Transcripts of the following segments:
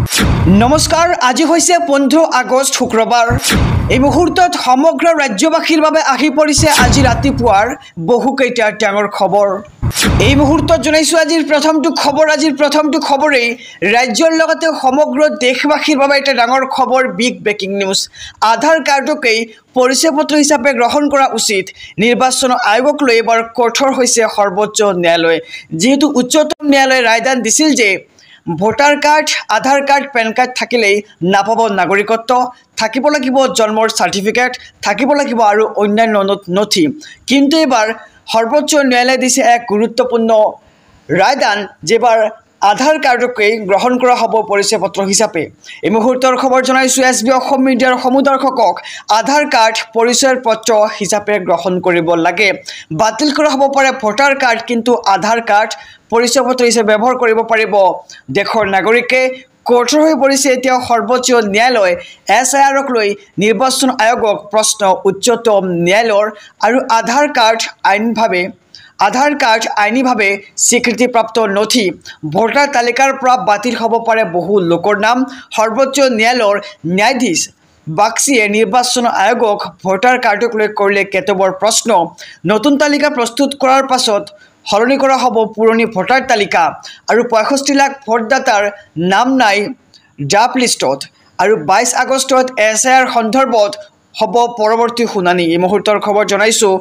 নমস্কাৰ, আজি হৈছে 15 আগষ্ট শুক্ৰবাৰ। এই মুহূৰ্তত সমগ্ৰ ৰাজ্যবাসীৰ বাবে আহি পৰিছে আজি ৰাতিপুৱাৰ বহুকেইটা ডাঙৰ খবৰ। এই মুহূৰ্তত জনাইছো আজিৰ প্ৰথমটো খবৰেই ৰাজ্যৰ লগতে সমগ্ৰ দেশবাসীৰ বাবে এটা ডাঙৰ খবৰ, বিগ ব্ৰেকিং নিউজ। আধাৰ কাৰ্ডকেই পৰিচয় পত্ৰ হিচাপে গ্ৰহণ কৰা উচিত, নিৰ্বাচন আয়োগক লৈ এবাৰ কঠোৰ হৈছে সৰ্বোচ্চ ন্যায়ালয়। যিহেতু উচ্চতম ন্যায়ালয়ে ৰায়দান দিছিল যে ভোটাৰ কাৰ্ড, আধাৰ কাৰ্ড, পেন কাৰ্ড থাকিলেই নাপাব নাগৰিকত্ব, থাকিব লাগিব জন্মৰ চাৰ্টিফিকেট, থাকিব লাগিব আৰু অন্যান্য নথি। কিন্তু এবাৰ সৰ্বোচ্চ ন্যায়ালয়ে দিছে এক গুৰুত্বপূৰ্ণ ৰায়দান, যেবাৰ আধাৰ কাৰ্ডকেই গ্ৰহণ কৰা হ'ব পৰিচয় পত্ৰ হিচাপে। এই মুহূৰ্তৰ খবৰ জনাইছোঁ SB অসম মিডিয়াৰ সমূহ দৰ্শকক। আধাৰ কাৰ্ড পৰিচয় পত্ৰ হিচাপে গ্ৰহণ কৰিব লাগে। বাতিল কৰা হ'ব পাৰে ভোটাৰ কাৰ্ড, কিন্তু আধাৰ কাৰ্ড পৰিচয় পত্ৰ হিচাপে ব্যৱহাৰ কৰিব পাৰিব দেশৰ নাগৰিকে। কঠোৰ হৈ পৰিছে এতিয়া সৰ্বোচ্চ ন্যায়ালয়। SIRক লৈ নিৰ্বাচন আয়োগক প্ৰশ্ন উচ্চতম ন্যায়ালয়ৰ। আৰু আধাৰ কাৰ্ড আইনীভাৱে স্বীকৃতিপ্ৰাপ্ত নথি। ভোটাৰ তালিকাৰ পৰা বাতিল হ'ব পাৰে বহু লোকৰ নাম। সৰ্বোচ্চ ন্যায়ালয়ৰ ন্যায়াধীশ বাক্সিয়ে নিৰ্বাচন আয়োগক ভোটাৰ কাৰ্ডক লৈ কৰিলে কেতবোৰ প্ৰশ্ন। নতুন তালিকা প্ৰস্তুত কৰাৰ পাছত সলনি কৰা হ'ব পুৰণি ভোটাৰ তালিকা। আৰু 65 লাখ ভোটদাতাৰ নাম নাই ড্ৰাফ্ট লিষ্টত। আৰু 22 আগষ্টত SIR সন্দৰ্ভত হ'ব পৰৱৰ্তী শুনানি। এই মুহূৰ্তৰ খবৰ জনাইছোঁ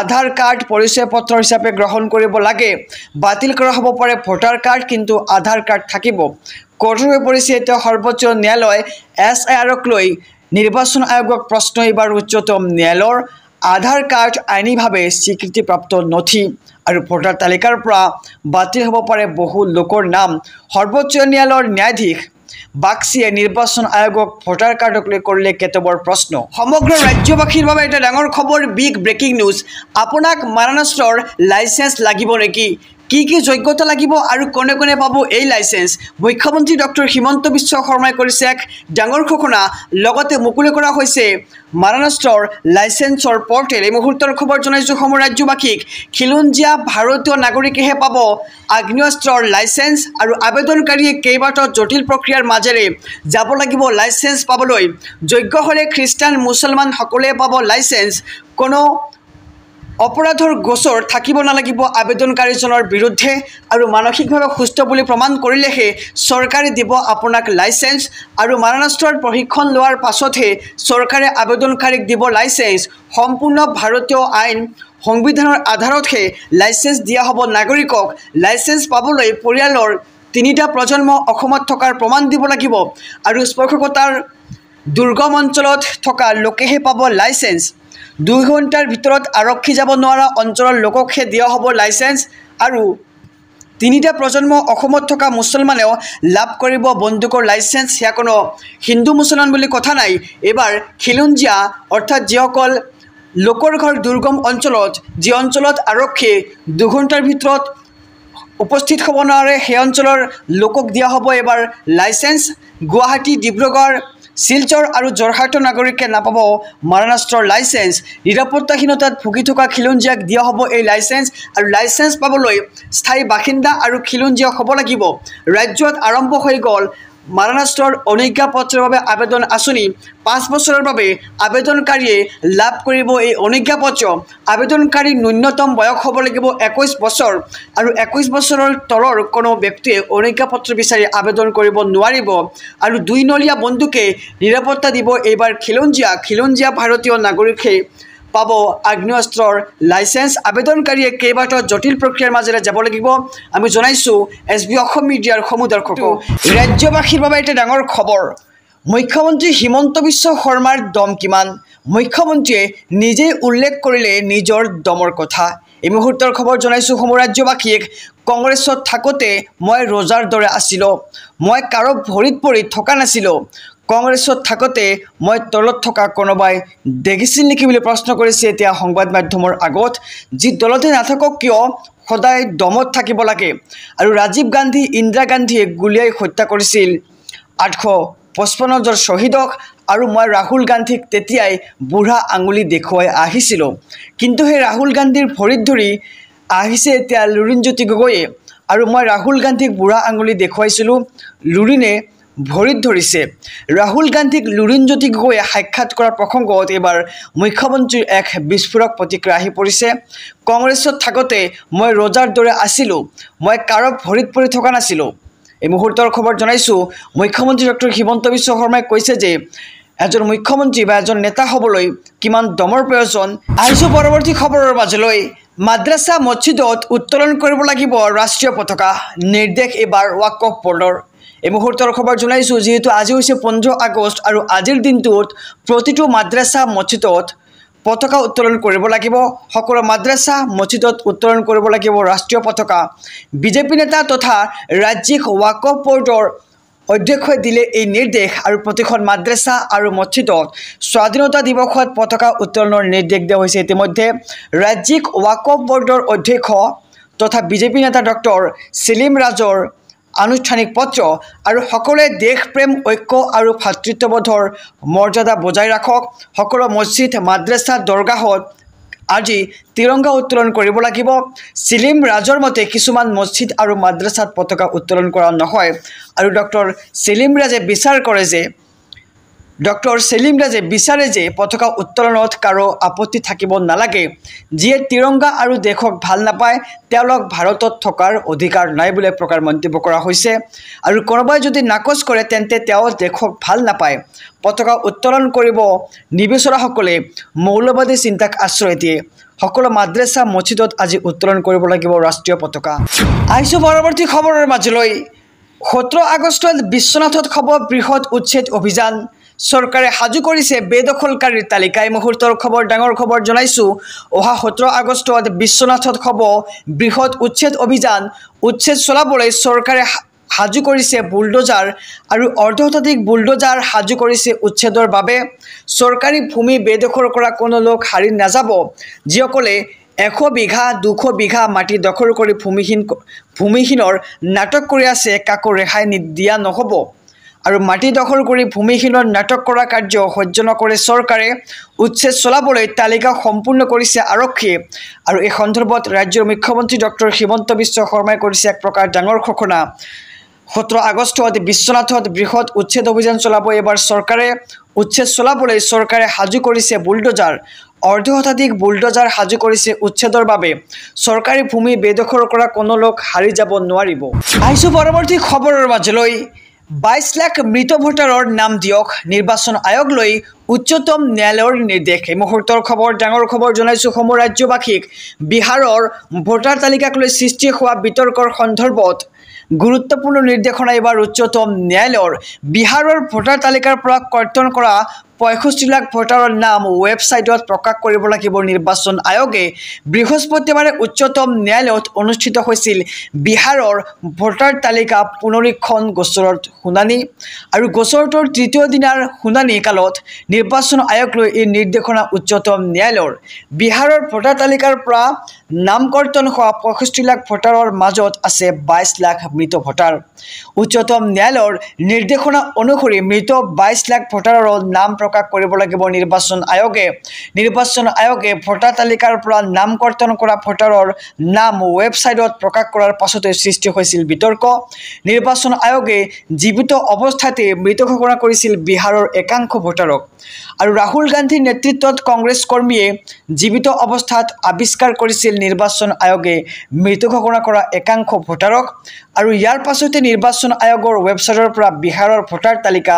আধাৰ কাৰ্ড পৰিচয় পত্ৰ হিচাপে গ্ৰহণ কৰিব লাগে। বাতিল কৰা হ'ব পাৰে ভোটাৰ কাৰ্ড, কিন্তু আধাৰ কাৰ্ড থাকিব। কঠোৰ হৈ পৰিছে এতিয়া সৰ্বোচ্চ ন্যায়ালয়। SIRক লৈ নিৰ্বাচন আয়োগক প্ৰশ্ন এইবাৰ উচ্চতম ন্যায়ালয়ৰ। আধাৰ কাৰ্ড আইনীভাৱে স্বীকৃতিপ্ৰাপ্ত নথি আৰু ভোটাৰ তালিকাৰ পৰা বাতিল হ'ব পাৰে বহু লোকৰ নাম। সৰ্বোচ্চ ন্যায়ালয়ৰ ন্যায়াধীশ বাক্সিয়ে নিৰ্বাচন আয়োগক ভোটাৰ কাৰ্ডক লৈ কৰিলে কেতবোৰ প্ৰশ্ন। সমগ্ৰ ৰাজ্যবাসীৰ বাবে এটা ডাঙৰ খবৰ, বিগ ব্ৰেকিং নিউজ। আপোনাক মাৰাণাস্ত্ৰৰ লাইচেন্স লাগিব নেকি? কি যোগ্যতা লাগিব আৰু কোনে কোনে পাব এই লাইচেন্স? মুখ্যমন্ত্ৰী ডক্টৰ হিমন্ত বিশ্ব শৰ্মাই কৰিছে এক ডাঙৰ ঘোষণা। লগতে মুকলি কৰা হৈছে মাৰাণাস্ত্ৰৰ লাইচেন্সৰ পৰ্টেল। এই মুহূৰ্তৰ খবৰ জনাইছোঁ সমূহ ৰাজ্যবাসীক। খিলঞ্জীয়া ভাৰতীয় নাগৰিকেহে পাব আগ্নেয়াস্ত্ৰৰ লাইচেন্স। আৰু আবেদনকাৰীয়ে কেইবাটাও জটিল প্ৰক্ৰিয়াৰ মাজেৰে যাব লাগিব লাইচেন্স পাবলৈ। যোগ্য হ'লে খ্ৰীষ্টান, মুছলমান সকলোৱে পাব লাইচেন্স। কোনো অপৰাধৰ গোচৰ থাকিব নালাগিব আবেদনকাৰীজনৰ বিৰুদ্ধে। আৰু মানসিকভাৱে সুস্থ বুলি প্ৰমাণ কৰিলেহে চৰকাৰে দিব আপোনাক লাইচেন্স। আৰু মাৰাণাস্ত্ৰৰ প্ৰশিক্ষণ লোৱাৰ পাছতহে চৰকাৰে আবেদনকাৰীক দিব লাইচেন্স। সম্পূৰ্ণ ভাৰতীয় আইন সংবিধানৰ আধাৰতহে লাইচেন্স দিয়া হ'ব নাগৰিকক। লাইচেন্স পাবলৈ পৰিয়ালৰ 3টা প্ৰজন্ম অসমত থকাৰ প্ৰমাণ দিব লাগিব। আৰু স্পৰ্শকাতৰ দুৰ্গম অঞ্চলত থকা লোকেহে পাব লাইচেন্স। 2 ঘণ্টাৰ ভিতৰত আৰক্ষী যাব নোৱাৰা অঞ্চলৰ লোককহে দিয়া হ'ব লাইচেন্স। আৰু 3টা প্ৰজন্ম অসমত থকা মুছলমানেও লাভ কৰিব বন্দুকৰ লাইচেন্স। সেয়া কোনো হিন্দু মুছলমান বুলি কথা নাই। এইবাৰ খিলঞ্জীয়া অৰ্থাৎ যিসকল লোকৰ ঘৰ দুৰ্গম অঞ্চলত, যি অঞ্চলত আৰক্ষীয়ে 2 ঘণ্টাৰ ভিতৰত উপস্থিত হ'ব নোৱাৰে, সেই অঞ্চলৰ লোকক দিয়া হ'ব এবাৰ লাইচেন্স। গুৱাহাটী, ডিব্ৰুগড়, শিলচৰ আৰু যোৰহাটৰ নাগৰিকে নাপাব মাৰাণাস্ত্ৰৰ লাইচেন্স। নিৰাপত্তাহীনতাত ভুগি থকা খিলঞ্জীয়াক দিয়া হ'ব এই লাইচেন্স। আৰু লাইচেন্স পাবলৈ স্থায়ী বাসিন্দা আৰু খিলঞ্জীয়া হ'ব লাগিব। ৰাজ্যত আৰম্ভ হৈ গ'ল মাৰাণাস্ত্ৰৰ অনুজ্ঞাপত্ৰৰ বাবে আবেদন আঁচনি। 5 বছৰৰ বাবে আবেদনকাৰীয়ে লাভ কৰিব এই অনুজ্ঞাপত্ৰ। আবেদনকাৰী ন্যূনতম বয়স হ'ব লাগিব 21 বছৰ। আৰু 21 বছৰৰ তলৰ কোনো ব্যক্তিয়ে অনুজ্ঞাপত্ৰ বিচাৰি আবেদন কৰিব নোৱাৰিব। আৰু 2 নলীয়া বন্দুকে নিৰাপত্তা দিব এইবাৰ খিলঞ্জীয়া ভাৰতীয় নাগৰিকে পাব আগ্নেয়াস্ত্ৰৰ লাইচেন্স। আবেদনকাৰীয়ে কেইবাটাও জটিল প্ৰক্ৰিয়াৰ মাজেৰে যাব লাগিব। আমি জনাইছোঁ SB অসম মিডিয়াৰ সমূহ দৰ্শকক। ৰাজ্যবাসীৰ বাবে এটা ডাঙৰ খবৰ। মুখ্যমন্ত্ৰী হিমন্ত বিশ্ব শৰ্মাৰ দম কিমান? মুখ্যমন্ত্ৰীয়ে নিজেই উল্লেখ কৰিলে নিজৰ দমৰ কথা। এই মুহূৰ্তৰ খবৰ জনাইছোঁ সমূহ ৰাজ্যবাসীক। কংগ্ৰেছত থাকোঁতে মই ৰজাৰ দৰে আছিলোঁ। মই কাৰো ভৰিত পৰি থকা নাছিলোঁ। কংগ্ৰেছত থাকোঁতে মই তলত থকা কোনোবাই দেখিছিল নেকি বুলি প্ৰশ্ন কৰিছে এতিয়া সংবাদ মাধ্যমৰ আগত। যি দলতে নাথাকক কিয় সদায় দমত থাকিব লাগে। আৰু ৰাজীৱ গান্ধী, ইন্দিৰা গান্ধীয়ে গুলীয়াই হত্যা কৰিছিল 855 জন শ্বহীদক। আৰু মই ৰাহুল গান্ধীক তেতিয়াই বুঢ়া আঙুলি দেখুৱাই আহিছিলোঁ। কিন্তু সেই ৰাহুল গান্ধীৰ ভৰিত ধৰি আহিছে এতিয়া লুৰিণজ্যোতি গগৈয়ে। আৰু মই ৰাহুল গান্ধীক বুঢ়া আঙুলি দেখুৱাইছিলোঁ। লুৰিণে ভৰিত ধৰিছে। ৰাহুল গান্ধীক লুৰিণজ্যোতি গগৈয়ে সাক্ষাৎ কৰাৰ প্ৰসংগত এইবাৰ মুখ্যমন্ত্ৰীৰ এক বিস্ফোৰক প্ৰতিক্ৰিয়া আহি পৰিছে। কংগ্ৰেছত থাকোঁতে মই ৰজাৰ দৰে আছিলোঁ, মই কাৰো ভৰিত পৰি থকা নাছিলোঁ। এই মুহূৰ্তৰ খবৰ জনাইছোঁ। মুখ্যমন্ত্ৰী ডক্টৰ হিমন্ত বিশ্ব শৰ্মাই কৈছে যে এজন মুখ্যমন্ত্ৰী বা এজন নেতা হ'বলৈ কিমান দমৰ প্ৰয়োজন। আহিছোঁ পৰৱৰ্তী খবৰৰ মাজলৈ। মাদ্ৰাছা মছজিদত উত্তোলন কৰিব লাগিব ৰাষ্ট্ৰীয় পতাকা, নিৰ্দেশ এইবাৰ ৱাকফ বৰ্ডৰ। এই মুহূৰ্তৰ খবৰ জনাইছোঁ। যিহেতু আজি হৈছে 15 আগষ্ট আৰু আজিৰ দিনটোত প্ৰতিটো মাদ্ৰাছা মছজিদত পতাকা উত্তোলন কৰিব লাগিব। সকলো মাদ্ৰাছা মছজিদত উত্তোলন কৰিব লাগিব ৰাষ্ট্ৰীয় পতাকা। বিজেপি নেতা তথা ৰাজ্যিক ৱাকফ বৰ্ডৰ অধ্যক্ষই দিলে এই নিৰ্দেশ আৰু প্ৰতিখন মাদ্ৰাছা আৰু মছজিদত স্বাধীনতা দিৱসত পতাকা উত্তোলনৰ নিৰ্দেশ দিয়া হৈছে। ইতিমধ্যে ৰাজ্যিক ৱাকফ বৰ্ডৰ অধ্যক্ষ তথা বিজেপি নেতা ডক্টৰ ছেলিম ৰাজৰ আনুষ্ঠানিক পত্ৰ আৰু সকলোৱে দেশপ্ৰেম, ঐক্য আৰু ভাতৃত্ববোধৰ মৰ্যাদা বজাই ৰাখক। সকলো মছজিদ, মাদ্ৰাছা, দৰগাহত আজি তিৰংগা উত্তোলন কৰিব লাগিব। ছেলিম ৰাজৰ মতে কিছুমান মছজিদ আৰু মাদ্ৰাছাত পতাকা উত্তোলন কৰা নহয় আৰু ডক্টৰ ছেলিম ৰাজে বিচাৰে যে পতাকা উত্তোলনত কাৰো আপত্তি থাকিব নালাগে। যিয়ে তিৰংগা আৰু দেশক ভাল নাপায় তেওঁলোক ভাৰতত থকাৰ অধিকাৰ নাই বুলি প্ৰকাৰ মন্তব্য কৰা হৈছে। আৰু কোনোবাই যদি নাকচ কৰে তেন্তে তেওঁ দেশক ভাল নাপায়। পতাকা উত্তোলন কৰিব নিবিচৰাসকলে মৌলবাদী চিন্তাক আশ্ৰয় দিয়ে। সকলো মাদ্ৰাছা মছজিদত আজি উত্তোলন কৰিব লাগিব ৰাষ্ট্ৰীয় পতাকা। আহিছোঁ পৰৱৰ্তী খবৰৰ মাজলৈ। 17 আগষ্টত বিশ্বনাথত হ'ব বৃহৎ উচ্ছেদ অভিযান, চৰকাৰে সাজু কৰিছে বেদখলকাৰীৰ তালিকা। এই মুহূৰ্তৰ খবৰ, ডাঙৰ খবৰ জনাইছোঁ। অহা 17 আগষ্টত বিশ্বনাথত হ'ব বৃহৎ উচ্ছেদ অভিযান। উচ্ছেদ চলাবলৈ চৰকাৰে সাজু কৰিছে বুলডোজাৰ আৰু অৰ্ধশতাধিক বুলডোজাৰ সাজু কৰিছে উচ্ছেদৰ বাবে। চৰকাৰী ভূমি বেদখল কৰা কোনো লোক হাৰি নাযাব। যিসকলে 100 বিঘা 200 বিঘা মাটি দখল কৰি ভূমিহীনৰ নাটক কৰি আছে কাকো ৰেহাই দিয়া নহ'ব। আৰু মাটি দখল কৰি ভূমিহীনৰ নাটক কৰা কাৰ্য সহ্য নকৰে চৰকাৰে। উচ্ছেদ চলাবলৈ তালিকা সম্পূৰ্ণ কৰিছে আৰক্ষীয়ে। আৰু এই সন্দৰ্ভত ৰাজ্যৰ মুখ্যমন্ত্ৰী ডক্টৰ হিমন্ত বিশ্ব শৰ্মাই কৰিছে এক প্ৰকাৰ ডাঙৰ ঘোষণা। 17 আগষ্টত বিশ্বনাথত বৃহৎ উচ্ছেদ অভিযান চলাব এইবাৰ চৰকাৰে। উচ্ছেদ চলাবলৈ চৰকাৰে সাজু কৰিছে বুলডোজাৰ। অৰ্ধশতাধিক বুলডোজাৰ সাজু কৰিছে উচ্ছেদৰ বাবে। চৰকাৰী ভূমি বেদখল কৰা কোনো লোক হাৰি যাব নোৱাৰিব। আহিছোঁ পৰৱৰ্তী খবৰৰ মাজলৈ। 22 লাখ মৃত ভোটাৰৰ নাম দিয়ক, নিৰ্বাচন আয়োগলৈ উচ্চতম ন্যায়ালয়ৰ নিৰ্দেশ। এই মুহূৰ্তৰ খবৰ, ডাঙৰ খবৰ জনাইছোঁ সমূহ ৰাজ্যবাসীক। বিহাৰৰ ভোটাৰ তালিকাক লৈ সৃষ্টি হোৱা বিতৰ্কৰ সন্দৰ্ভত গুৰুত্বপূৰ্ণ নিৰ্দেশনা এইবাৰ উচ্চতম ন্যায়ালয়ৰ। বিহাৰৰ ভোটাৰ তালিকাৰ পৰা কৰ্তন কৰা 65 লাখ ভোটাৰৰ নাম ৱেবছাইটত প্ৰকাশ কৰিব লাগিব নিৰ্বাচন আয়োগে। বৃহস্পতিবাৰে উচ্চতম ন্যায়ালয়ত অনুষ্ঠিত হৈছিল বিহাৰৰ ভোটাৰ তালিকা পুনৰীক্ষণ গোচৰৰ শুনানি। আৰু গোচৰটোৰ তৃতীয় দিনাৰ শুনানি কালত নিৰ্বাচন আয়োগলৈ এই নিৰ্দেশনা উচ্চতম ন্যায়ালয়ৰ। বিহাৰৰ ভোটাৰ তালিকাৰ পৰা নাম কৰ্তন হোৱা 65 লাখ ভোটাৰৰ মাজত আছে 22 লাখ মৃত ভোটাৰ। উচ্চতম ন্যায়ালয়ৰ নিৰ্দেশনা অনুসৰি মৃত 22 লাখ ভোটাৰৰ নাম প্ৰকাশ কৰিব লাগিব নিৰ্বাচন আয়োগে। নিৰ্বাচন আয়োগে ভোটাৰ তালিকাৰ পৰা নাম কৰ্তন কৰা ভোটাৰৰ নাম ৱেবছাইটত প্ৰকাশ কৰাৰ পাছতে সৃষ্টি হৈছিল বিতৰ্ক। নিৰ্বাচন আয়োগে জীৱিত অৱস্থাতে মৃত ঘোষণা কৰিছিল বিহাৰৰ একাংশ ভোটাৰক। আৰু ৰাহুল গান্ধীৰ নেতৃত্বত কংগ্ৰেছ কৰ্মীয়ে জীৱিত অৱস্থাত আৱিষ্কাৰ কৰিছিল নিৰ্বাচন আয়োগে মৃত ঘোষণা কৰা একাংশ ভোটাৰক। আৰু ইয়াৰ পাছতে নিৰ্বাচন আয়োগৰ ৱেবছাইটৰ পৰা বিহাৰৰ ভোটাৰ তালিকা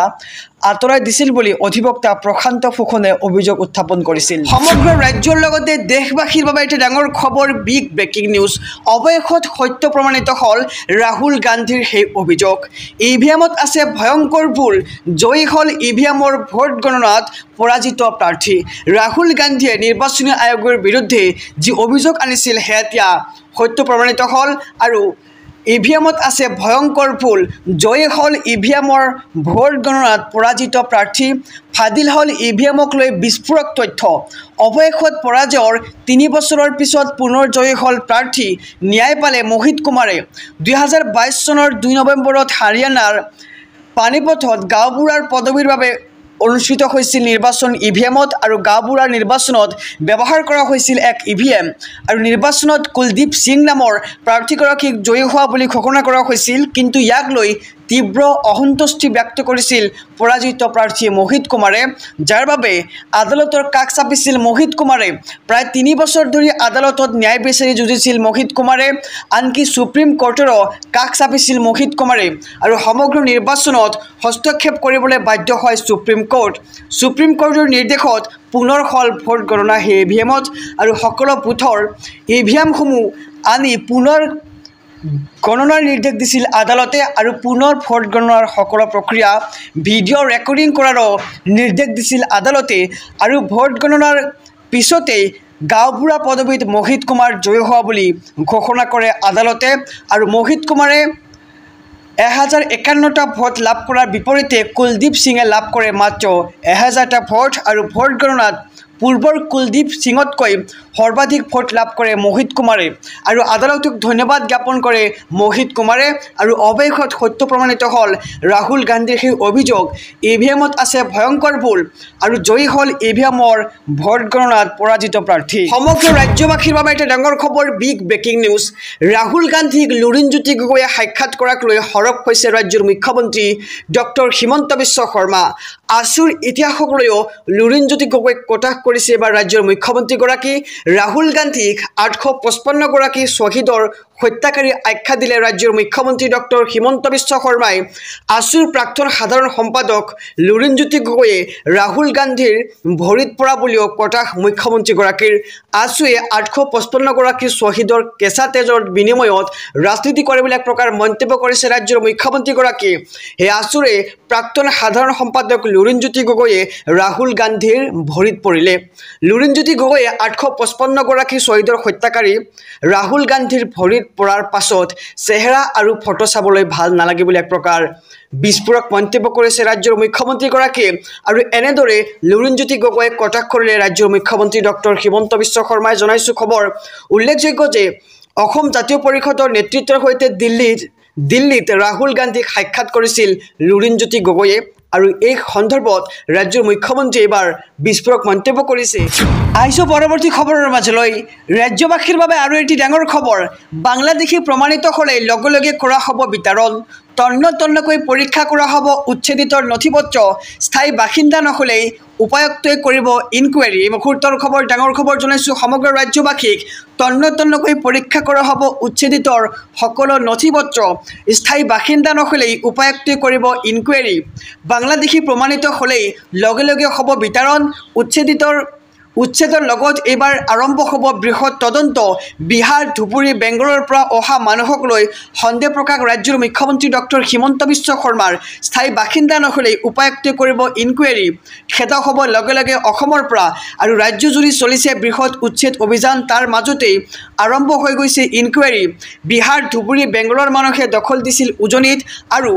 আঁতৰাই দিছিল বুলি অধিবক্তা প্ৰশান্ত ফুকনে অভিযোগ উত্থাপন কৰিছিল। সমগ্ৰ ৰাজ্যৰ লগতে দেশবাসীৰ বাবে এটা ডাঙৰ খবৰ, বিগ ব্ৰেকিং নিউজ। অৱশেষত সত্য প্ৰমাণিত হ'ল ৰাহুল গান্ধীৰ সেই অভিযোগ। ইভিএমত আছে ভয়ংকৰ ভুল, জয়ী হ'ল ইভিএমৰ ভোট গণনাত পৰাজিত প্ৰাৰ্থী। ৰাহুল গান্ধীয়ে নিৰ্বাচনী আয়োগৰ বিৰুদ্ধে যি অভিযোগ আনিছিল সেয়া এতিয়া সত্য প্ৰমাণিত হ'ল। আৰু ইভিএমত আছে ভয়ংকৰ ভুল, জয়ী হ'ল ইভিএমৰ ভোট গণনাত পৰাজিত প্ৰাৰ্থী। ফাদিল হ'ল ইভিএমক লৈ বিস্ফোৰক তথ্য। অৱশেষত পৰাজয়ৰ 3 বছৰৰ পিছত পুনৰ জয়ী হ'ল প্ৰাৰ্থী। ন্যায় পালে মোহিত কুমাৰে। 2022 চনৰ 2 নৱেম্বৰত হাৰিয়ানাৰ পানীপথত গাঁওবুঢ়াৰ পদবীৰ বাবে অনুষ্ঠিত হৈছিল নিৰ্বাচন ইভিএমত। আৰু গাঁওবুঢ়াৰ নিৰ্বাচনত ব্যৱহাৰ কৰা হৈছিল এক ইভিএম। আৰু নিৰ্বাচনত কুলদীপ সিং নামৰ প্ৰাৰ্থীগৰাকীক জয়ী হোৱা বুলি ঘোষণা কৰা হৈছিল। কিন্তু ইয়াক লৈ তীব্ৰ অসন্তুষ্টি ব্যক্ত কৰিছিল পৰাজিত প্ৰাৰ্থী মোহিত কুমাৰে, যাৰ বাবে আদালতৰ কাষ চাপিছিল মোহিত কুমাৰে। প্ৰায় 3 বছৰ ধৰি আদালতত ন্যায় বিচাৰি যুঁজিছিল মোহিত কুমাৰে, আনকি সুপ্ৰিম কোৰ্টৰো কাষ চাপিছিল মোহিত কুমাৰে আৰু সমগ্ৰ নিৰ্বাচনত হস্তক্ষেপ কৰিবলৈ বাধ্য হয় সুপ্ৰিম কোৰ্ট। সুপ্ৰিম কোৰ্টৰ নিৰ্দেশত পুনৰ হল ভোট গণনা EVMত আৰু সকলো বুথৰ EVMসমূহ আনি পুনৰ গণনাৰ নিৰ্দেশ দিছিল আদালতে আৰু পুনৰ ভোট গণনাৰ সকলো প্ৰক্ৰিয়া ভিডিঅ' ৰেকৰ্ডিং কৰাৰো নিৰ্দেশ দিছিল আদালতে আৰু ভোট গণনাৰ পিছতেই গাঁওবুঢ়া পদবীত মোহিত কুমাৰ জয়ী হোৱা বুলি ঘোষণা কৰে আদালতে আৰু মোহিত কুমাৰে 1051টা ভোট লাভ কৰাৰ বিপৰীতে কুলদীপ সিঙে লাভ কৰে মাত্ৰ 1000টা ভোট আৰু ভোট গণনাত পূৰ্বৰ কুলদীপ সিঙতকৈ সৰ্বাধিক ভোট লাভ কৰে মোহিত কুমাৰে আৰু আদালতক ধন্যবাদ জ্ঞাপন কৰে মোহিত কুমাৰে আৰু অৱশেষত সত্য প্ৰমাণিত হ'ল ৰাহুল গান্ধীৰ সেই অভিযোগ EVMত আছে ভয়ংকৰ ভুল আৰু জয়ী হ'ল EVMৰ ভোট গণনাত পৰাজিত প্ৰাৰ্থী। সমগ্ৰ ৰাজ্যবাসীৰ বাবে এটা ডাঙৰ খবৰ, বিগ ব্ৰেকিং নিউজ। ৰাহুল গান্ধীক লুৰিণজ্যোতি গগৈয়ে সাক্ষাৎ কৰাক লৈ সৰব হৈছে ৰাজ্যৰ মুখ্যমন্ত্ৰী ডক্টৰ হিমন্ত বিশ্ব শৰ্মা। আছুৰ ইতিহাসক লৈও লুৰিণজ্যোতি গগৈক কটাক্ষ কৰিছে এবাৰ ৰাজ্যৰ মুখ্যমন্ত্ৰীগৰাকী। ৰাহুল গান্ধীক 855গৰাকী শ্বহীদৰ হত্যাকাৰী আখ্যা দিলে ৰাজ্যৰ মুখ্যমন্ত্ৰী ডক্টৰ হিমন্ত বিশ্ব শৰ্মাই। আছুৰ প্ৰাক্তন সাধাৰণ সম্পাদক লুৰিণজ্যোতি গগৈয়ে ৰাহুল গান্ধীৰ ভৰিত পৰা বুলিও কটাক্ষ মুখ্যমন্ত্ৰীগৰাকীৰ। আছুৱে 855গৰাকী শ্বহীদৰ কেঁচা তেজৰ বিনিময়ত ৰাজনীতি কৰে বুলি এক প্ৰকাৰ মন্তব্য কৰিছে ৰাজ্যৰ মুখ্যমন্ত্ৰীগৰাকীয়ে। সেই আছুৰে প্ৰাক্তন সাধাৰণ সম্পাদক লুৰিণজ্যোতি গগৈয়ে ৰাহুল গান্ধীৰ ভৰিত পৰিলে। লুৰিণজ্যোতি গগৈয়ে 855গৰাকী শ্বহীদৰ হত্যাকাৰী ৰাহুল গান্ধীৰ ভৰিত পৰাৰ পাছত চেহেৰা আৰু ফটো চাবলৈ ভাল নালাগে বুলি এক প্ৰকাৰ বিস্ফোৰক মন্তব্য কৰিছে ৰাজ্যৰ মুখ্যমন্ত্ৰীগৰাকীয়ে আৰু এনেদৰে লুৰিণজ্যোতি গগৈক কটাক্ষ কৰিলে ৰাজ্যৰ মুখ্যমন্ত্ৰী ডক্টৰ হিমন্ত বিশ্ব শৰ্মাই। জনাইছো খবৰ, উল্লেখযোগ্য যে অসম জাতীয় পৰিষদৰ নেতৃত্বৰ সৈতে দিল্লীত ৰাহুল গান্ধীক সাক্ষাৎ কৰিছিল লুৰিণজ্যোতি গগৈয়ে আৰু এই সন্দৰ্ভত ৰাজ্যৰ মুখ্যমন্ত্ৰীয়ে এবাৰ বিস্ফোৰক মন্তব্য কৰিছে। আহিছো পৰৱৰ্তী খবৰৰ মাজলৈ। ৰাজ্যবাসীৰ বাবে আৰু এটি ডাঙৰ খবৰ, বাংলাদেশী প্ৰমাণিত হ'লে লগে লগে কৰা হ'ব বিতৰণ। তন্নকৈ পৰীক্ষা কৰা হ'ব উচ্ছেদিতৰ নথিপত্ৰ। স্থায়ী বাসিন্দা নহ'লেই উপায়ুক্তই কৰিব ইনকুৱাৰী। এই মুহূৰ্তৰ খবৰ, ডাঙৰ খবৰ জনাইছোঁ সমগ্ৰ ৰাজ্যবাসীক। তন্নকৈ পৰীক্ষা কৰা হ'ব উচ্ছেদিতৰ সকলো নথিপত্ৰ। স্থায়ী বাসিন্দা নহ'লেই উপায়ুক্তই কৰিব ইনকুৱাৰী। বাংলাদেশী প্ৰমাণিত হ'লেই লগে লগে হ'ব বিতৰণ। উচ্ছেদৰ লগত এইবাৰ আৰম্ভ হ'ব বৃহৎ তদন্ত। বিহাৰ, ধুবুৰী, বেংগলোৰৰ পৰা অহা মানুহক লৈ সন্দেহ প্ৰকাশ ৰাজ্যৰ মুখ্যমন্ত্ৰী ডক্টৰ হিমন্ত বিশ্ব শৰ্মাৰ। স্থায়ী বাসিন্দা নহ'লেই উপায়ুক্তই কৰিব ইনকুৱাৰী। খেদা হ'ব লগে লগে অসমৰ পৰা আৰু ৰাজ্যজুৰি চলিছে বৃহৎ উচ্ছেদ অভিযান। তাৰ মাজতেই আৰম্ভ হৈ গৈছে ইনকুৱাৰী। বিহাৰ, ধুবুৰী, বেংগলোৰৰ মানুহে দখল দিছিল উজনিত আৰু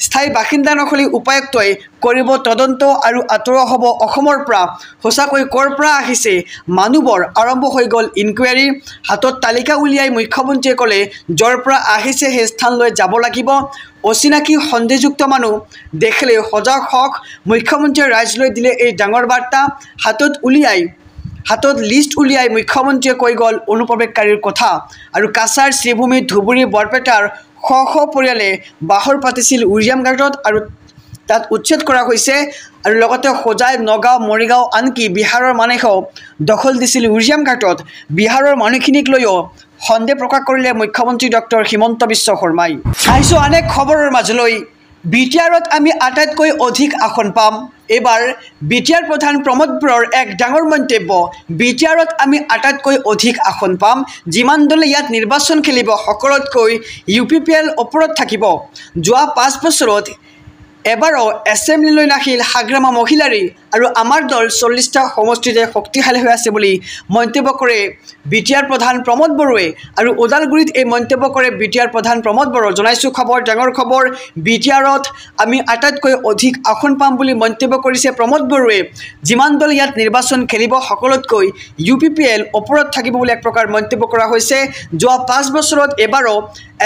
স্থায়ী বাসিন্দা নহ'লেই উপায়ুক্তই কৰিব তদন্ত আৰু আঁতৰোৱা হ'ব অসমৰ পৰা। সঁচাকৈ ক'ৰ পৰা আহিছে মানুহবোৰ, আৰম্ভ হৈ গ'ল ইনকুৱাৰী। হাতত তালিকা উলিয়াই মুখ্যমন্ত্ৰীয়ে ক'লে য'ৰ পৰা আহিছে সেই স্থানলৈ যাব লাগিব। অচিনাকি সন্দেহযুক্ত মানুহ দেখিলে সজাগ হওক। মুখ্যমন্ত্ৰীয়ে ৰাইজলৈ দিলে এই ডাঙৰ বাৰ্তা। হাতত লিষ্ট উলিয়াই মুখ্যমন্ত্ৰীয়ে কৈ গ'ল অনুপ্ৰৱেশকাৰীৰ কথা আৰু কাছাৰ, শ্ৰীভূমি, ধুবুৰী, বৰপেটাৰ শ পৰিয়ালে বাহৰ পাতিছিল উৰিয়াম ঘাটত আৰু তাত উচ্ছেদ কৰা হৈছে আৰু লগতে হোজাই, নগাঁও, মৰিগাঁও, আনকি বিহাৰৰ মানুহেও দখল দিছিল উৰিয়াম ঘাটত। বিহাৰৰ মানুহখিনিক লৈও সন্দেহ প্ৰকাশ কৰিলে মুখ্যমন্ত্ৰী ডক্টৰ হিমন্ত বিশ্ব শৰ্মাই। আহিছোঁ আন এক খবৰৰ মাজলৈ। BTRত আমি আটাইতকৈ অধিক আসন পাম। এইবাৰ BTR প্ৰধান প্ৰমোদ বড়োৰ এক ডাঙৰ মন্তব্য। BTRত আমি আটাইতকৈ অধিক আসন পাম। যিমান দলে ইয়াত নিৰ্বাচন খেলিব সকলোতকৈ UPPL ওপৰত থাকিব। যোৱা 5 বছৰত এবাৰো এছেম্বলিলৈ নাহিল হাগ্ৰামা মহিলাৰী আৰু আমাৰ দল 40টা সমষ্টিতে শক্তিশালী হৈ আছে বুলি মন্তব্য কৰে BTR প্ৰধান প্ৰমোদ বড়োৱে আৰু ওদালগুৰিত এই মন্তব্য কৰে BTR প্ৰধান প্ৰমোদ বড়ো। জনাইছোঁ খবৰ, ডাঙৰ খবৰ, BTRত আমি আটাইতকৈ অধিক আসন পাম বুলি মন্তব্য কৰিছে প্ৰমোদ বড়োৱে। যিমান দল ইয়াত নিৰ্বাচন খেলিব সকলোতকৈ UPPL ওপৰত থাকিব বুলি এক প্ৰকাৰ মন্তব্য কৰা হৈছে। যোৱা 5 বছৰত এবাৰো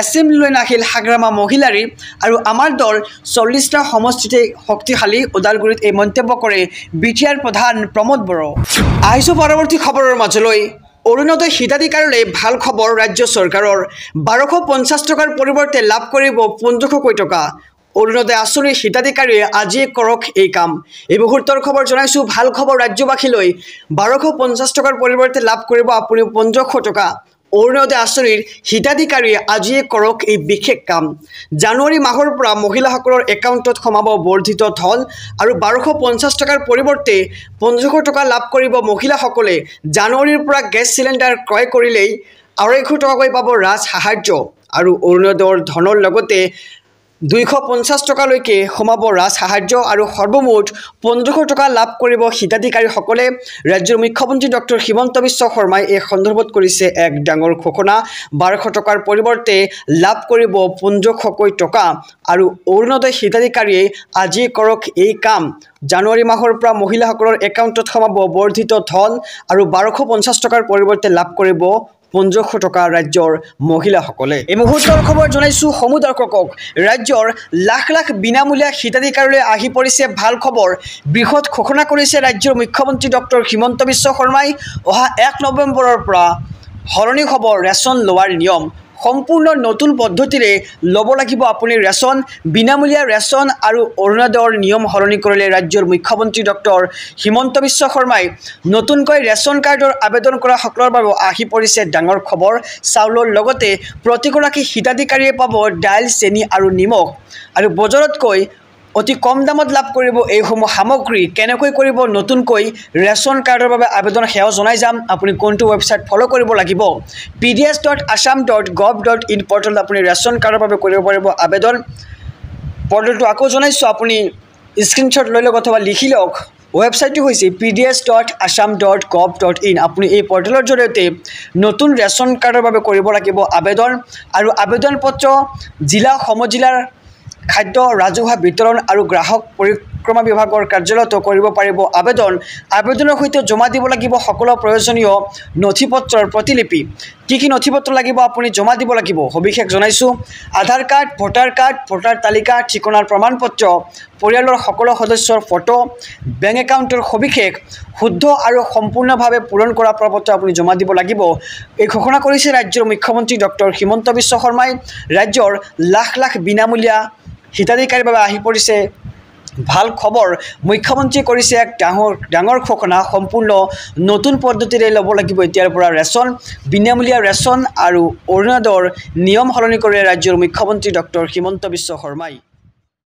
এছেম্বলিলৈ নাহিল হাগ্ৰামা মহিলাৰী আৰু আমাৰ দল 40টা সমষ্টিতে শক্তিশালী। ওদালগুৰিত এই মন্তব্য কৰে BTR প্ৰধান প্ৰমোদ বড়ো। আহিছোঁ পৰৱৰ্তী খবৰৰ মাজলৈ। অৰুণোদয় হিতাধিকাৰীলৈ ভাল খবৰ ৰাজ্য চৰকাৰৰ। 1250 টকাৰ পৰিৱৰ্তে লাভ কৰিব 1500 টকা। অৰুণোদয় আঁচনিৰ হিতাধিকাৰীয়ে আজিয়ে কৰক এই কাম। এই মুহূৰ্তৰ খবৰ জনাইছোঁ, ভাল খবৰ ৰাজ্যবাসীলৈ। 1250 টকাৰ পৰিৱৰ্তে লাভ কৰিব আপুনি 1500 টকা। অৰুণোদয় আঁচনিৰ হিতাধিকাৰীয়ে আজিয়ে কৰক এই বিশেষ কাম। জানুৱাৰী মাহৰ পৰা মহিলাসকলৰ একাউণ্টত সোমাব বৰ্ধিত ধন আৰু 1250 টকাৰ পৰিৱৰ্তে 1500 টকা লাভ কৰিব মহিলাসকলে। জানুৱাৰীৰ পৰা গেছ চিলিণ্ডাৰ ক্ৰয় কৰিলেই 250 টকাকৈ পাব ৰাজ সাহায্য আৰু অৰুণোদয়ৰ ধনৰ লগতে 250 টকালৈকে সোমাব ৰাজ সাহায্য আৰু সৰ্বমুঠ 1500 টকা লাভ কৰিব হিতাধিকাৰীসকলে। ৰাজ্যৰ মুখ্যমন্ত্ৰী ডক্টৰ হিমন্ত বিশ্ব শৰ্মাই এই সন্দৰ্ভত কৰিছে এক ডাঙৰ ঘোষণা। 1200 টকাৰ পৰিৱৰ্তে লাভ কৰিব 1500 টকা আৰু অৰুণোদয় হিতাধিকাৰীয়ে আজি কৰক এই কাম। জানুৱাৰী মাহৰ পৰা মহিলাসকলৰ একাউণ্টত সোমাব বৰ্ধিত ধন আৰু 1250 টকাৰ পৰিৱৰ্তে লাভ কৰিব 1500 টকা ৰাজ্যৰ মহিলাসকলে। এই মুহূৰ্তৰ খবৰ জনাইছোঁ সমূহ দৰ্শকক, ৰাজ্যৰ লাখ লাখ বিনামূলীয়া হিতাধিকাৰীলৈ আহি পৰিছে ভাল খবৰ। বৃহৎ ঘোষণা কৰিছে ৰাজ্যৰ মুখ্যমন্ত্ৰী ডক্টৰ হিমন্ত বিশ্ব শৰ্মাই। অহা 1 নৱেম্বৰৰ পৰা সলনি হ'ব ৰেচন লোৱাৰ নিয়ম। সম্পূৰ্ণ নতুন পদ্ধতিৰে ল'ব লাগিব আপুনি ৰেচন। বিনামূলীয়া ৰেচন আৰু অৰুণোদয়ৰ নিয়ম সলনি কৰিলে ৰাজ্যৰ মুখ্যমন্ত্ৰী ডক্টৰ হিমন্ত বিশ্ব শৰ্মাই। নতুনকৈ ৰেচন কাৰ্ডৰ আবেদন কৰা সকলৰ বাবে আহি পৰিছে ডাঙৰ খবৰ। চাউলৰ লগতে প্ৰতিগৰাকী হিতাধিকাৰীয়ে পাব দাইল, চেনি আৰু নিমখ আৰু বজাৰতকৈ অতি কম দামত লাভ কৰিব এইসমূহ সামগ্ৰী। কেনেকৈ কৰিব নতুনকৈ ৰেচন কাৰ্ডৰ বাবে আবেদন সেয়াও জনাই যাম। আপুনি কোনটো ৱেবছাইট ফ'ল' কৰিব লাগিব। pds.assam.gov.in পৰ্টেলত আপুনি ৰেচন কাৰ্ডৰ বাবে কৰিব পাৰিব আবেদন। পৰ্টেলটো আকৌ জনাইছোঁ, আপুনি স্ক্ৰীনশ্বট লৈ লওক অথবা লিখি লওক। ৱেবছাইটটো হৈছে pds.assam.gov.in। আপুনি এই পৰ্টেলৰ জৰিয়তে নতুন ৰেচন কাৰ্ডৰ বাবে কৰিব লাগিব আবেদন আৰু আবেদন পত্ৰ জিলা সমজিলাৰ খাদ্য ৰাজহুৱা বিতৰণ আৰু গ্ৰাহক পৰিক্ৰমা বিভাগৰ কাৰ্যালয়তো কৰিব পাৰিব আবেদন। আবেদনৰ সৈতে জমা দিব লাগিব সকলো প্ৰয়োজনীয় নথিপত্ৰৰ প্ৰতিলিপি। কি নথিপত্ৰ লাগিব আপুনি জমা দিব লাগিব সবিশেষ জনাইছোঁ। আধাৰ কাৰ্ড, ভোটাৰ কাৰ্ড, ভোটাৰ তালিকা, ঠিকনাৰ প্ৰমাণপত্ৰ, পৰিয়ালৰ সকলো সদস্যৰ ফটো, বেংক একাউণ্টৰ সবিশেষ শুদ্ধ আৰু সম্পূৰ্ণভাৱে পূৰণ কৰা প্ৰপত্ৰ আপুনি জমা দিব লাগিব। এই ঘোষণা কৰিছে ৰাজ্যৰ মুখ্যমন্ত্ৰী ডক্টৰ হিমন্ত বিশ্ব শৰ্মাই। ৰাজ্যৰ লাখ লাখ বিনামূলীয়া হিতাধিকাৰীৰ বাবে আহি পৰিছে ভাল খবৰ। মুখ্যমন্ত্ৰীয়ে কৰিছে এক ডাঙৰ ঘোষণা। সম্পূৰ্ণ নতুন পদ্ধতিৰে ল'ব লাগিব এতিয়াৰ পৰা ৰেচন। বিনামূলীয়া ৰেচন আৰু অৰুণোদয়ৰ নিয়ম সলনি কৰে ৰাজ্যৰ মুখ্যমন্ত্ৰী ডক্টৰ হিমন্ত বিশ্ব শৰ্মাই।